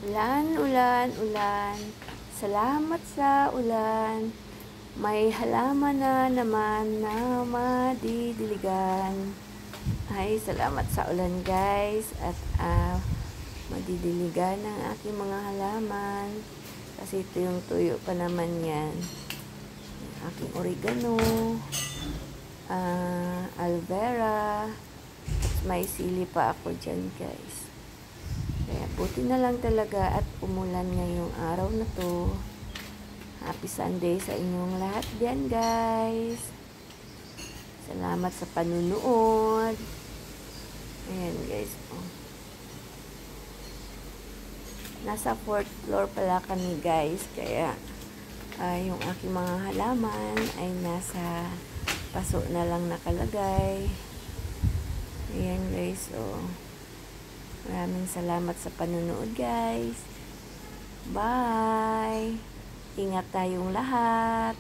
Ulan, ulan, ulan. Salamat sa ulan. May halaman na naman na madidiligan. Ay, salamat sa ulan guys. At madidiligan ang aking mga halaman. Kasi ito yung tuyo pa naman yan. Aking oregano. Aloe vera. At may sili pa ako dyan guys. Kaya buti na lang talaga at umulan ngayong araw na to. Happy Sunday sa inyong lahat diyan guys. Salamat sa panunood. Ayan guys. Oh. Nasa 4th floor pala kami guys. Kaya yung aking mga halaman ay nasa paso na lang nakalagay. Ayan guys. Oh. Maraming salamat sa panunood guys. Bye! Ingat tayong lahat.